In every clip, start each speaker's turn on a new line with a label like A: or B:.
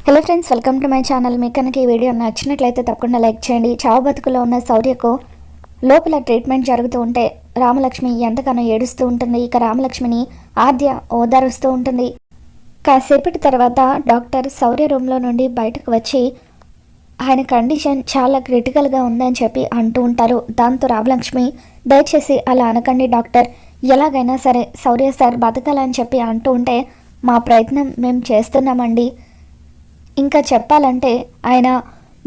A: Hello friends, welcome to my channel. మీకు కనుక ఈ వీడియో నచ్చినట్లయితే తప్పకుండా లైక్ చేయండి. చావు బతుకులో ఉన్న శౌర్యకు లోపల ట్రీట్మెంట్ జరుగుతూ ఉంటే రామలక్ష్మి ఎంతగానో ఏడుస్తూ ఉంటుంది. ఇక రామలక్ష్మిని ఆద్య ఓదారుస్తూ ఉంటుంది. కాసేపటి తర్వాత డాక్టర్ శౌర్య రూమ్లో నుండి బయటకు వచ్చి ఆయన కండిషన్ చాలా క్రిటికల్గా ఉందని చెప్పి అంటూ ఉంటారు. దాంతో రామలక్ష్మి, దయచేసి అలా అనకండి డాక్టర్, ఎలాగైనా సరే శౌర్య సార్ బతకాలని చెప్పి అంటూ ఉంటే మా ప్రయత్నం మేము చేస్తున్నామండి, ఇంకా చెప్పాలంటే ఆయన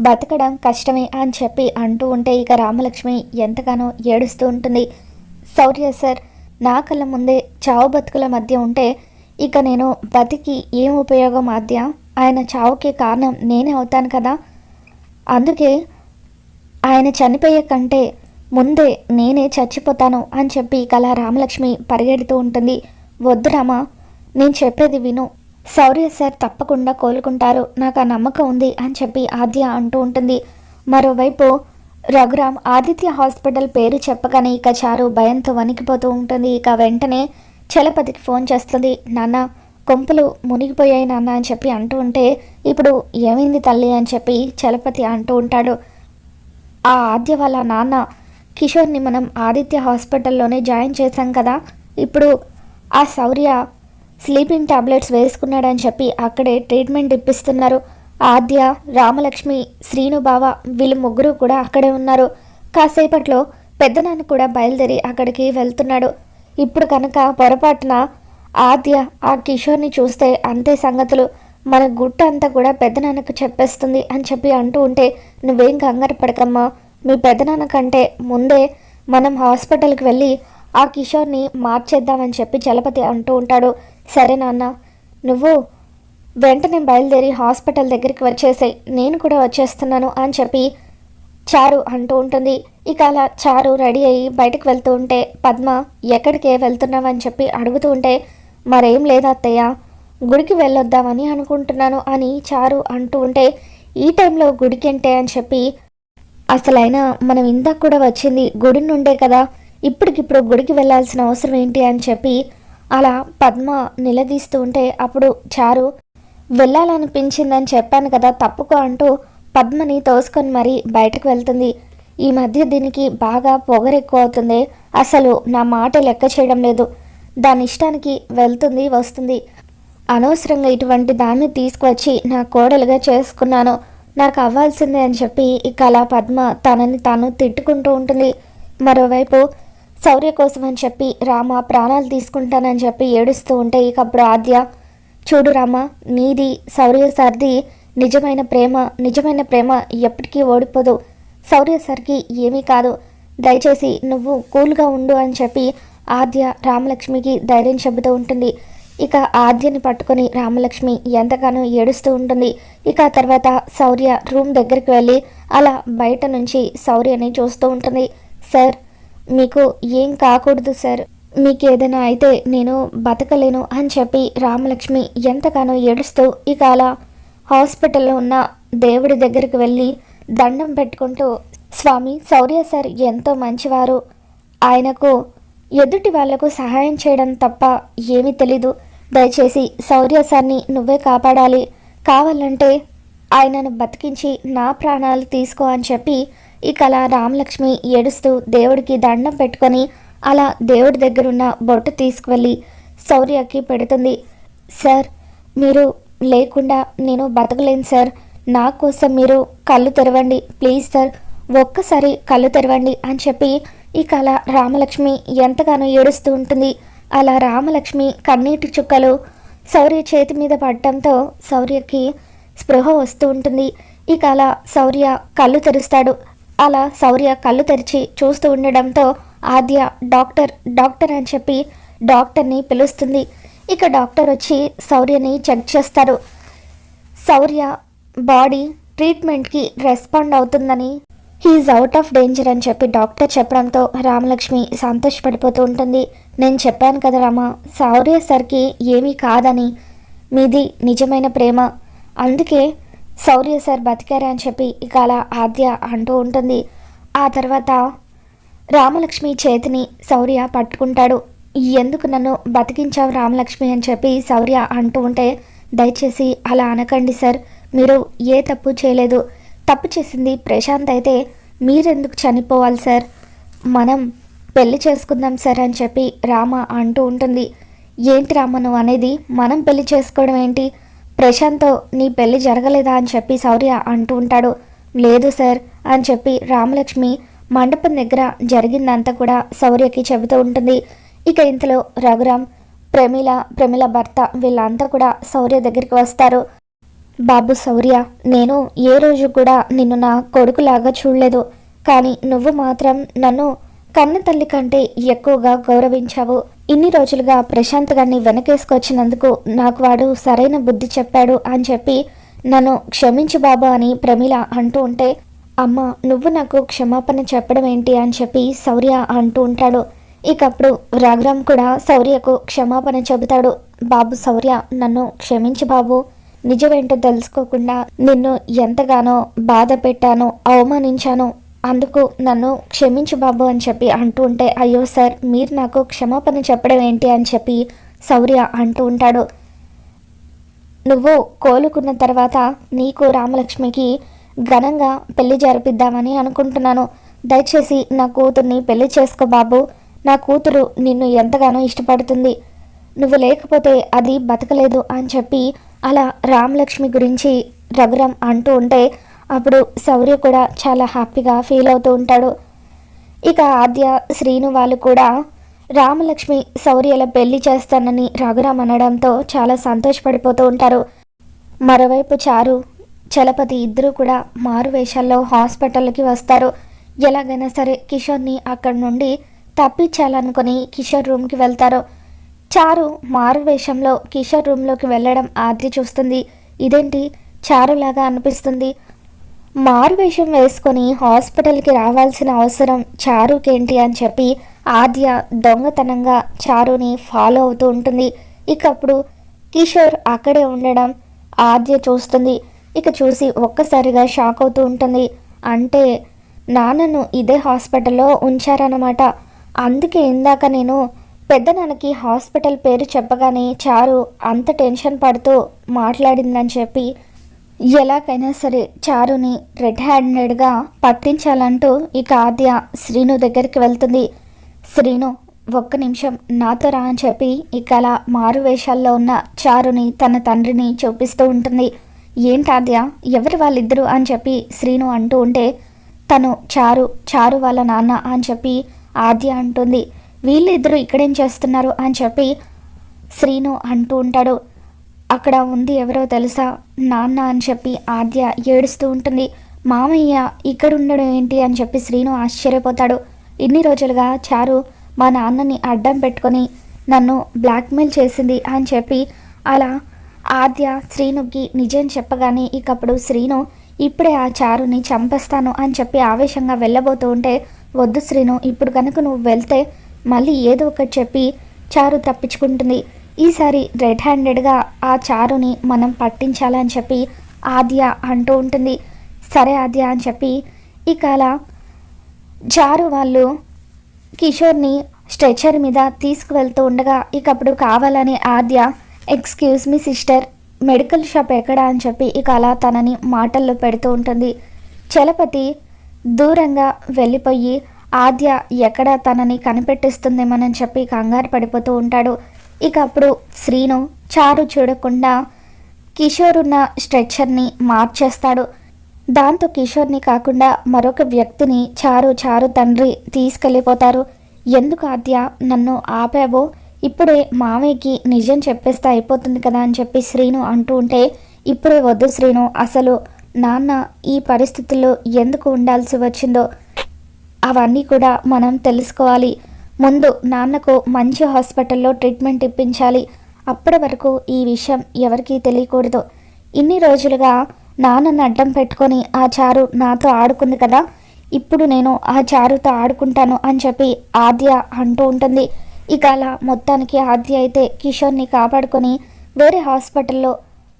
A: బతకడం కష్టమే అని చెప్పి అంటూ ఉంటే ఇక రామలక్ష్మి ఎంతగానో ఏడుస్తూ ఉంటుంది. శౌర్య సార్ నా కళ్ళ ముందే చావు బతుకుల మధ్య ఉంటే ఇక నేను బతికి ఏం ఉపయోగం ఆద్య? ఆయన చావుకి కారణం నేనే అవుతాను కదా, అందుకే ఆయన చనిపోయే కంటే ముందే నేనే చచ్చిపోతాను అని చెప్పి ఇక రామలక్ష్మి పరిగెడుతూ ఉంటుంది. వద్దు రామా, నేను చెప్పేది విను, శౌర్య సార్ తప్పకుండా కోలుకుంటారు, నాకు ఆ నమ్మకం ఉంది అని చెప్పి ఆద్య అంటూ ఉంటుంది. మరోవైపు రఘురామ్ ఆదిత్య హాస్పిటల్ పేరు చెప్పగానే ఇక చారు భయంతో వణికిపోతూ ఉంటుంది. ఇక వెంటనే చలపతికి ఫోన్ చేస్తుంది. నాన్న, కొంపలు మునిగిపోయాయి నాన్న అని చెప్పి అంటూ ఉంటే ఇప్పుడు ఏమైంది తల్లి అని చెప్పి చలపతి అంటూ ఉంటాడు. ఆ ఆద్య వాళ్ళ నాన్న కిషోర్ని మనం ఆదిత్య హాస్పిటల్లోనే జాయిన్ చేశాం కదా, ఇప్పుడు ఆ శౌర్య స్లీపింగ్ టాబ్లెట్స్ వేసుకున్నాడని చెప్పి అక్కడే ట్రీట్మెంట్ ఇప్పిస్తున్నారు. ఆద్య, రామలక్ష్మి, శ్రీను బావ వీళ్ళు ముగ్గురు కూడా అక్కడే ఉన్నారు. కాసేపట్లో పెద్దనాన్న కూడా బయలుదేరి అక్కడికి వెళ్తున్నాడు. ఇప్పుడు కనుక పొరపాటున ఆద్య ఆ కిషోర్ని చూస్తే అంతే సంగతులు, మన గుట్ట అంతా కూడా పెద్దనాన్నకు చెప్పేస్తుంది అని చెప్పి అంటూ ఉంటే నువ్వేం కంగారు పడకమ్మా, మీ పెద్దనాన్న కంటే ముందే మనం హాస్పిటల్కి వెళ్ళి ఆ కిషోర్ని మార్చేద్దామని చెప్పి చలపతి అంటూ ఉంటాడు. సరే నాన్న, నువ్వు వెంటనే బయలుదేరి హాస్పిటల్ దగ్గరికి వచ్చేసాయి, నేను కూడా వచ్చేస్తున్నాను అని చెప్పి చారు అంటూ ఉంటుంది. ఇక అలా చారు రెడీ అయ్యి బయటకు వెళ్తూ ఉంటే పద్మ ఎక్కడికే వెళ్తున్నావని చెప్పి అడుగుతూ ఉంటే మరేం లేదు అత్తయ్య, గుడికి వెళ్ళొద్దామని అనుకుంటున్నాను అని చారు అంటూ ఉంటే ఈ టైంలో గుడికి అంటే అని చెప్పి, అసలైనా మనం ఇందాక కూడా వచ్చింది గుడి నుండే కదా, ఇప్పటికిప్పుడు గుడికి వెళ్ళాల్సిన అవసరం ఏంటి అని చెప్పి అలా పద్మ నిలదీస్తూ ఉంటే అప్పుడు చారు వెళ్ళాలనిపించిందని చెప్పాను కదా తప్పుకో అంటూ పద్మని తోసుకొని మరీ బయటకు వెళ్తుంది. ఈ మధ్య దీనికి బాగా పొగరెక్కువ అవుతుంది, అసలు నా మాట లెక్క చేయడం లేదు, దాని ఇష్టానికి వెళ్తుంది వస్తుంది, అనవసరంగా ఇటువంటి దాన్ని తీసుకువచ్చి నా కోడలుగా చేసుకున్నాను, నాకు అవ్వాల్సిందే అని చెప్పి ఇక అలా పద్మ తనని తాను తిట్టుకుంటూ ఉంటుంది. మరోవైపు శౌర్య కోసం అని చెప్పి రామ ప్రాణాలు తీసుకుంటానని చెప్పి ఏడుస్తూ ఉంటే ఇక అప్పుడు ఆద్య, చూడు రామ, నీది శౌర్య సార్ది నిజమైన ప్రేమ ఎప్పటికీ ఓడిపోదు, శౌర్య సార్కి ఏమీ కాదు, దయచేసి నువ్వు కూల్గా ఉండు అని చెప్పి ఆద్య రామలక్ష్మికి ధైర్యం చెబుతూ ఉంటుంది. ఇక ఆద్యని పట్టుకొని రామలక్ష్మి ఎంతగానో ఏడుస్తూ ఉంటుంది. ఇక తర్వాత శౌర్య రూమ్ దగ్గరికి వెళ్ళి అలా బయట నుంచి శౌర్యని చూస్తూ ఉంటుంది. సార్, మీకు ఏం కాకూడదు సార్, మీకు ఏదైనా అయితే నేను బతకలేను అని చెప్పి రామలక్ష్మి ఎంతగానో ఏడుస్తూ ఇక అలా హాస్పిటల్లో ఉన్న దేవుడి దగ్గరికి వెళ్ళి దండం పెట్టుకుంటూ, స్వామి, శౌర్య సార్ ఎంతో మంచివారు, ఆయనకు ఎదుటి వాళ్లకు సహాయం చేయడం తప్ప ఏమీ తెలీదు, దయచేసి శౌర్య సార్ని నువ్వే కాపాడాలి, కావాలంటే ఆయనను బతికించి నా ప్రాణాలు తీసుకో అని చెప్పి ఇక అలా రామలక్ష్మి ఏడుస్తూ దేవుడికి దండం పెట్టుకొని అలా దేవుడి దగ్గరున్న బొట్టు తీసుకువెళ్ళి శౌర్యకి పెడుతుంది. సార్, మీరు లేకుండా నేను బతకలేను సార్, నా కోసం మీరు కళ్ళు తెరవండి ప్లీజ్ సార్, ఒక్కసారి కళ్ళు తెరవండి అని చెప్పి ఇక అలా రామలక్ష్మి ఎంతగానో ఏడుస్తూ ఉంటుంది. అలా రామలక్ష్మి కన్నీటి చుక్కలు శౌర్య చేతి మీద పడటంతో శౌర్యకి స్పృహ వస్తూ ఉంటుంది. ఇక అలా శౌర్య కళ్ళు తెరుస్తాడు. అలా శౌర్య కళ్ళు తెరిచి చూస్తూ ఉండడంతో ఆద్య డాక్టర్ అని చెప్పి డాక్టర్ని పిలుస్తుంది. ఇక డాక్టర్ వచ్చి శౌర్యని చెక్ చేస్తారు. శౌర్య బాడీ ట్రీట్మెంట్కి రెస్పాండ్ అవుతుందని, హీఈస్ అవుట్ ఆఫ్ డేంజర్ అని చెప్పి డాక్టర్ చెప్పడంతో రామలక్ష్మి సంతోషపడిపోతూ ఉంటుంది. నేను చెప్పాను కదా రామ, శౌర్య సార్కి ఏమీ కాదని, మీది నిజమైన ప్రేమ, అందుకే శౌర్య సార్ బతికారా అని చెప్పి ఇక అలా ఆద్య అంటూ ఉంటుంది. ఆ తర్వాత రామలక్ష్మి చేతిని శౌర్య పట్టుకుంటాడు. ఎందుకు నన్ను బతికించావు రామలక్ష్మి అని చెప్పి శౌర్య అంటూ ఉంటే, దయచేసి అలా అనకండి సార్, మీరు ఏ తప్పు చేయలేదు. తప్పు చేసింది ప్రశాంత్ అయితే మీరెందుకు చనిపోవాలి సార్? మనం పెళ్లి చేసుకుందాం సార్ అని చెప్పి రామ అంటూ ఉంటుంది. ఏంటి రామ నువ్వు అనేది? మనం పెళ్లి చేసుకోవడం ఏంటి? ప్రశాంత్తో నీ పెళ్లి జరగలేదా అని చెప్పి శౌర్య అంటూ ఉంటాడు. లేదు సార్ అని చెప్పి రామలక్ష్మి మండపం దగ్గర జరిగిందంతా కూడా శౌర్యకి చెబుతూ ఉంటుంది. ఇక ఇంతలో రఘురామ్, ప్రమిళ భర్త వీళ్ళంతా కూడా శౌర్య దగ్గరికి వస్తారు. బాబు శౌర్య, నేను ఏ రోజు కూడా నిన్ను నా కొడుకులాగా చూడలేదు, కానీ నువ్వు మాత్రం నన్ను కన్న తల్లి కంటే ఎక్కువగా గౌరవించావు. ఇన్ని రోజులుగా ప్రశాంత్ గారిని వెనకేసుకొచ్చినందుకు నాకు వాడు సరైన బుద్ధి చెప్పాడు అని చెప్పి నన్ను క్షమించు బాబు అని ప్రమిళ అంటూ ఉంటే, అమ్మ నువ్వు నాకు క్షమాపణ చెప్పడం ఏంటి అని చెప్పి శౌర్య అంటూ ఉంటాడు. ఇకప్పుడు రఘురామ్ కూడా శౌర్యకు క్షమాపణ చెబుతాడు. బాబు శౌర్య, నన్ను క్షమించు బాబు. నిజమేంటో తెలుసుకోకుండా నిన్ను ఎంతగానో బాధ పెట్టాను, అవమానించాను. అందుకు నన్ను క్షమించు బాబు అని చెప్పి అంటూ ఉంటే, అయ్యో సార్ మీరు నాకు క్షమాపణ చెప్పడం ఏంటి అని చెప్పి శౌర్య అంటూ ఉంటాడు. నువ్వు కోలుకున్న తర్వాత నీకు రామలక్ష్మికి ఘనంగా పెళ్లి జరిపిద్దామని అనుకుంటున్నాను. దయచేసి నా కూతుర్ని పెళ్లి చేసుకో బాబు. నా కూతురు నిన్ను ఎంతగానో ఇష్టపడుతుంది. నువ్వు లేకపోతే అది బతకలేదు అని చెప్పి అలా రామలక్ష్మి గురించి రఘురామ్ అంటూ ఉంటే అప్పుడు శౌర్య కూడా చాలా హ్యాపీగా ఫీల్ అవుతూ ఉంటాడు. ఇక ఆద్య, శ్రీను వాళ్ళు కూడా రామలక్ష్మి శౌర్యల పెళ్లి చేస్తానని రఘురామ్ అనడంతో చాలా సంతోషపడిపోతూ ఉంటారు. మరోవైపు చారు, చలపతి ఇద్దరూ కూడా మారు వేషాల్లో హాస్పిటల్కి వస్తారు. ఎలాగైనా సరే కిషోర్ని అక్కడి నుండి తప్పించాలనుకుని కిషోర్ రూమ్కి వెళ్తారు. చారు మారు వేషంలో కిషోర్ రూమ్లోకి వెళ్ళడం ఆద్య చూస్తుంది. ఇదేంటి చారులాగా అనిపిస్తుంది. మారు వేషం వేసుకొని హాస్పిటల్కి రావాల్సిన అవసరం చారుకేంటి అని చెప్పి ఆద్య దొంగతనంగా చారుని ఫాలో అవుతూ ఉంటుంది. ఇక అప్పుడు కిషోర్ అక్కడే ఉండడం ఆద్య చూస్తుంది. ఇక చూసి ఒక్కసారిగా షాక్ అవుతూ ఉంటుంది. అంటే నాన్నను ఇదే హాస్పిటల్లో ఉంచారన్నమాట. అందుకే ఇందాక నేను పెద్దనాన్నకి హాస్పిటల్ పేరు చెప్పగానే చారు అంత టెన్షన్ పడుతూ మాట్లాడిందని చెప్పి ఎలాగైనా సరే చారుని రెడ్ హ్యాండెడ్గా పట్టించాలంటూ ఇక ఆద్య శ్రీను దగ్గరికి వెళ్తుంది. శ్రీను ఒక్క నిమిషం నాతో రా అని చెప్పి ఇక అలా మారు వేషాల్లో ఉన్న చారుని తన తండ్రిని చూపిస్తూ ఉంటుంది. ఏంటాద్య ఎవరు వాళ్ళిద్దరు అని చెప్పి శ్రీను అంటూ ఉంటే తను చారు వాళ్ళ నాన్న అని చెప్పి ఆద్య అంటుంది. వీళ్ళిద్దరూ ఇక్కడేం చేస్తున్నారు అని చెప్పి శ్రీను అంటూ ఉంటాడు. అక్కడ ఉంది ఎవరో తెలుసా నాన్న అని చెప్పి ఆద్య ఏడుస్తూ ఉంటుంది. మామయ్య ఇక్కడ ఉండడం ఏంటి అని చెప్పి శ్రీను ఆశ్చర్యపోతాడు. ఇన్ని రోజులుగా చారు మా నాన్నని అడ్డం పెట్టుకొని నన్ను బ్లాక్మెయిల్ చేసింది అని చెప్పి అలా ఆద్య శ్రీనుకి నిజం చెప్పగానే ఇకప్పుడు శ్రీను ఇప్పుడే ఆ చారుని చంపేస్తాను అని చెప్పి ఆవేశంగా వెళ్ళబోతూ ఉంటే, వద్దు శ్రీను, ఇప్పుడు కనుక నువ్వు వెళ్తే మళ్ళీ ఏదో ఒకటి చెప్పి చారు తప్పించుకుంటుంది. ఈసారి రెడ్ హ్యాండెడ్గా ఆ చారుని మనం పట్టించాలని చెప్పి ఆద్య అంటూ ఉంటుంది. సరే ఆద్య అని చెప్పి ఇక అలా చారు వాళ్ళు కిషోర్ని స్ట్రెచర్ మీద తీసుకువెళ్తూ ఉండగా ఇకప్పుడు కావాలని Adya excuse me sister, medical shop ఎక్కడా అని చెప్పి ఇక అలా తనని మాటల్లో పెడుతూ ఉంటుంది. చలపతి దూరంగా వెళ్ళిపోయి ఆద్య ఎక్కడ తనని కనిపెట్టిస్తుందేమోనని చెప్పి కంగారు పడిపోతూ ఉంటాడు. ఇక అప్పుడు శ్రీను చారు చూడకుండా కిషోర్ ఉన్న స్ట్రెచ్చర్ని మార్చేస్తాడు. దాంతో కిషోర్ని కాకుండా మరొక వ్యక్తిని చారు తండ్రి తీసుకెళ్ళిపోతారు. ఎందుకు ఆద్య నన్ను ఆపావో, ఇప్పుడే మామయ్యకి నిజం చెప్పేస్తే అయిపోతుంది కదా అని చెప్పి శ్రీను అంటూ ఉంటే, ఇప్పుడే వద్దు శ్రీను, అసలు నాన్న ఈ పరిస్థితుల్లో ఎందుకు ఉండాల్సి వచ్చిందో అవన్నీ కూడా మనం తెలుసుకోవాలి. ముందు నాన్నకు మంచి హాస్పిటల్లో ట్రీట్మెంట్ ఇప్పించాలి. అప్పటి వరకు ఈ విషయం ఎవరికీ తెలియకూడదు. ఇన్ని రోజులుగా నాన్నను అడ్డం పెట్టుకొని ఆ చారు నాతో ఆడుకుంది కదా, ఇప్పుడు నేను ఆ చారుతో ఆడుకుంటాను అని చెప్పి ఆద్య అంటూ ఉంటుంది. ఇక అలా మొత్తానికి ఆద్య అయితే కిషోర్ని కాపాడుకొని వేరే హాస్పిటల్లో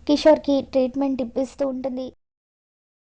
A: కిషోర్కి ట్రీట్మెంట్ ఇప్పిస్తూ ఉంటుంది.